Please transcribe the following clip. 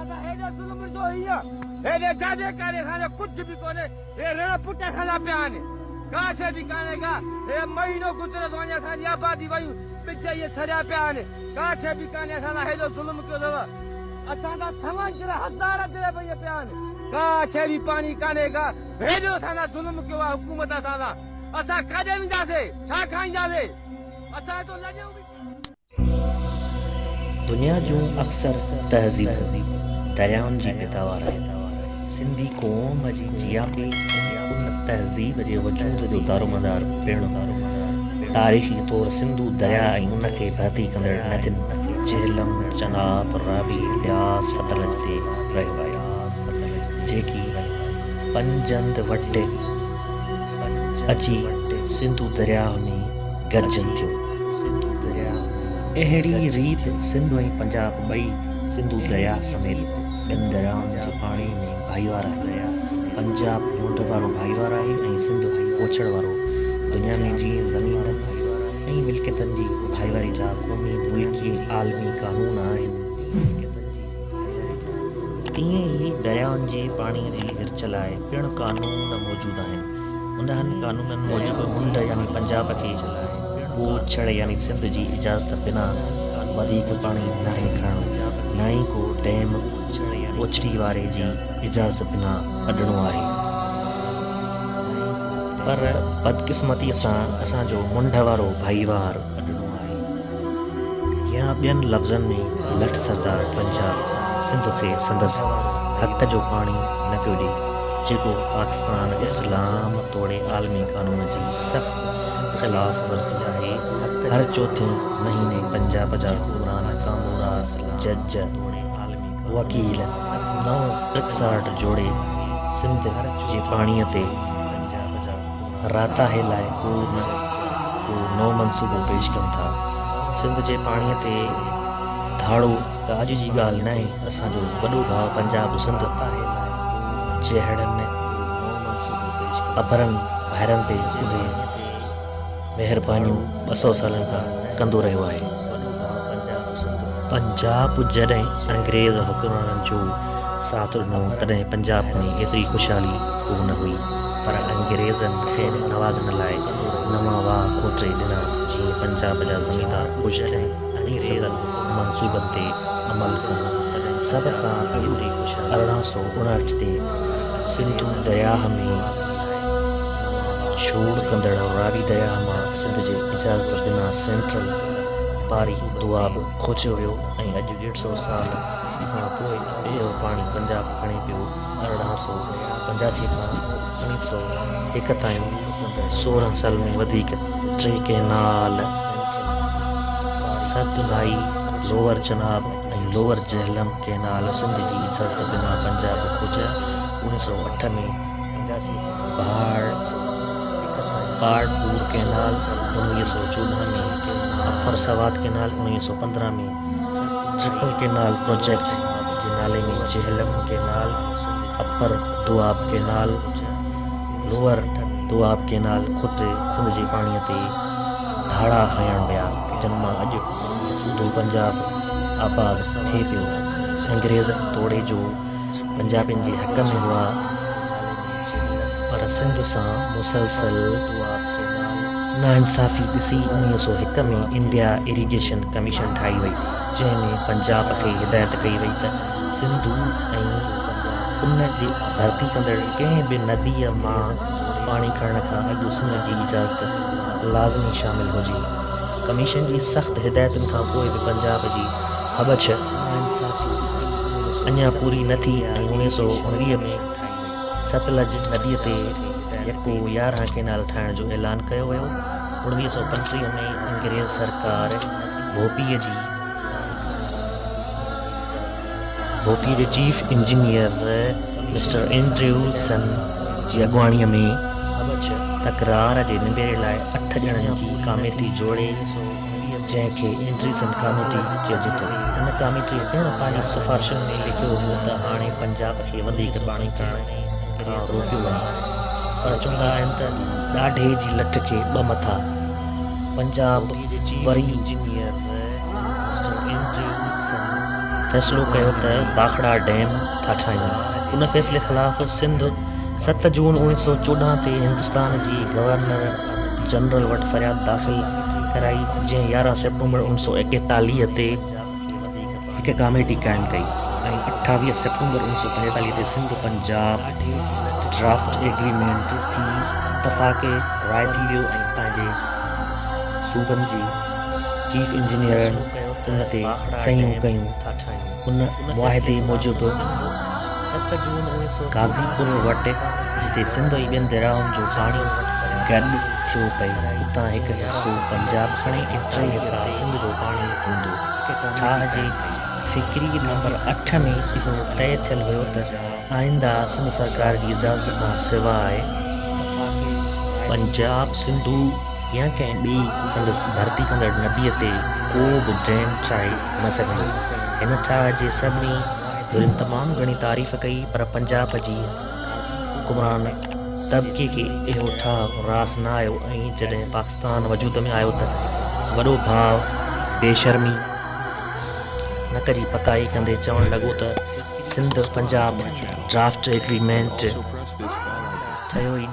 दादा हेॾो ज़ुल्म जो हिया हेॾे जादे करे खाने कुछ भी कोने हे रण पुटे खाना पिया आहिनि का शइ बि कान्हे का हे महीनो गुज़रत वञे असांजी आबादी वयूं पिच इहे सड़िया पिया आहिनि का शइ बि कान्हे असां लाइ हेॾो ज़ुल्म कयो अथव असांजा समंदर हज़ार दिल पई पिया आहिनि का शइ बि पाणी कान्हे का हेॾो असां लाइ ज़ुल्म कयो आहे हुकूमत असां सां असां काॾे वेंदासीं छा खाईंदासीं असां तो लॼूं बि दुनिया जूं अक्सर तहज़ीब दरियाउनि जी पैदावार आहे सिंधी क़ौम जी जियाबी उन तहज़ीब जे वजूद जो दारोमदार पिणु तारीख़ी तौरु सिंधू दरिया ऐं उन खे भर्ती कंदड़ नदियुनि झेलम चनाब रावी ब्यास सतलज ते रहियो आहे जेकी पंजंद वटे अची सिंधू दरिया में गॾजनि थियूं अहिड़ी रीत सिंध ऐं पंजाब ॿई सिंधू दरिया समेत ॿिनि दरियाउनि जे पाणी में भाईवार आहे पंजाब मुंड वारो भाईवार आहे ऐं सिंध पोछड़ वारो दुनिया में जीअं ज़मीन ऐं मिल्कियतनि जी भाईवारी जा क़ौमी मुल्की आलमी कानून आहिनि तीअं ई दरियाउनि जे पाणीअ जी विरच लाइ पिणु कानून मौजूदु आहिनि उन्हनि कानूननि मूजिबि मुंड यानी पंजाब खे पोछड़ यानी सिंध जी इजाज़त बिना वधीक पाणी नाहे खणणु न ई को डैम पोछड़ी वारे जी इजाज़त बिना कढणो आहे पर बदकिस्मतीअ सां असांजो मुंड वारो भाईवार कढणो आहे या ॿियनि लफ़्ज़नि में लठ सरदार पंजाब सिंध खे संदसि हक़ जो पाणी न पियो ॾिए जेको पाकिस्तान इस्लाम तोड़े आलमी कानून जी सख़्त ख़िलाफ़ वर्ज़ी आहे हर चौथे महीने पंजाब जा हुक्मरान कामूरा जज वकील 9 ट्रिक्साट जोड़े सिंध जे पाणीअ ते राताहे लाइ को नओं मनसूबो पेश कनि था सिंध जे पाणीअ ते धाड़ो त अॼु जी ॻाल्हि न आहे असांजो वॾो भाउ पंजाब सिंध जहिड़नि अभरनि ॿाहिरनि ते उहे महिरबानियूं 200 सालनि खां कंदो रहियो आहे पंजाब जॾहिं अंग्रेज़ हुक्मराननि जो साथ ॾिनो तॾहिं पंजाब में एतिरी ख़ुशहाली कोन हुई पर अंग्रेज़नि खे नवाज़ण लाइ नवां वाह खोटे ॾिना जीअं पंजाब जा ज़मींदार ख़ुशि थियनि ऐं सदन मनसूबनि ते अमल कनि सभ खां अॻु 1859 ते सिंधू दरिया में छोड़ कंदड़ रावी दरिया मां सिंध जे इजाज़त बिना सेंट्रल पारी दुआब खोचियो वियो ऐं अॼु 150 साल खां पोइ इहो पाणी पंजाब खणे पियो 1885 खां 1901 ताईं 16 साल में वधीक 3 केनाल सतनाई लोअर चनाब ऐं लोअर झेलम केनाल सिंध जी इजाज़त बिना पंजाब खोचिया 1908 में पहाड़पुर केनाल 1914 में अपर सवात केनाल 1915 में ट्रिपल केनाल प्रोजेक्ट जे नाले में Jhelum canal upper Doab canal lower Doab canal खुद सिंध जे पाणीअ ते धाड़ा हयण विया जिन मां अॼु सूधो पंजाब आबाद थिए पियो अंग्रेज़ तोड़े जो पंजाबियुनि जे हक़ में हुआ पर सिंध सां मुसलसल नाइंसाफ़ी ॾिसी 1901 में इंडिया इरिगेशन कमीशन ठाही वई जंहिंमें पंजाब खे हिदायत कई वई त सिंधू ऐं उन जी भर्ती कंदड़ कंहिं बि नदीअ मां पाणी खणण खां अॻु सिंध जी इजाज़त लाज़मी शामिल हुजे कमीशन जी सख़्त हिदायतुनि खां पोइ बि पंजाब जी हबछ अञा पूरी न थी ऐं 1919 में सतलज नदीअ ते यको 11 केनाल ठाहिण जो ऐलान कयो वियो 1935 में अंग्रेज़ सरकार भोपी जे चीफ इंजीनियर मिस्टर एंड्रयूसन जी अॻुवाणीअ में तकरार जे निबेरे लाइ 8 ॼणनि जी कमेटी जोड़े जंहिंखे एंड्रयूसन कमेटी चइजे थो हिन कमेटीअ पिणु पंहिंजी सिफ़ारिशुनि में लिखियो हो त हाणे पंजाब खे वधीक पाणी खणण खां रोकियो वञे पर चवंदा आहिनि त ॾाढे जी लठ खे ॿ मथा पंजाब वरी इंजीनियर मिस्टर एंड्रयूसन फ़ैसिलो कयो त भाखड़ा डैम था ठाहियूं। उन फ़ैसिले ख़िलाफ़ सिंध 7 जून 1914 ते हिंदुस्तान जी गवर्नर जनरल वटि फ़रियाद दाख़िल कराई, जंहिं 11 सेप्टेम्बर 1941 ते हिकु कमेटी क़ाइमु कई ऐं 28 सेप्टेम्बर 1945 ते सिंध पंजाब ड्राफ्ट एग्रीमेंट थी इतफ़ाक़े राय थी वियो ऐं पंहिंजे सूबनि जी चीफ इंजीनियरनि उन ते सहियूं कयूं। उन मुआहिदे मूजिबि गाज़ीपुर वटि जिते सिंध ऐं ॿियनि दरियाउनि जो पाणी गॾु थियो पई, उतां हिकु हिसो पंजाब खणे ऐं 3 हिसा सिंध जो पाणी हूंदो। ठाह जे फ़िक्री नंबर 8 में इहो तय थियल हुयो त आईंदा सिंध सरकार जी इजाज़त खां सवाइ पंजाब सिंधु या कंहिं ॿी संदसि भर्ती कंदड़ नदीअ ते को बि डैम ठाहे न सघंदो। हिन ठाह जे सभिनी धुरियुनि तमामु घणी तारीफ़ कई, पर पंजाब जी हुकुमरान तबिके खे इहो ठाह रास न आयो ऐं जॾहिं पाकिस्तान वजूद में आयो त वॾो भाउ बेशर्मी नक जी पकाई कंदे चवणु लॻो त सिंध पंजाब ड्राफ्ट एग्रीमेंट ठहियो ई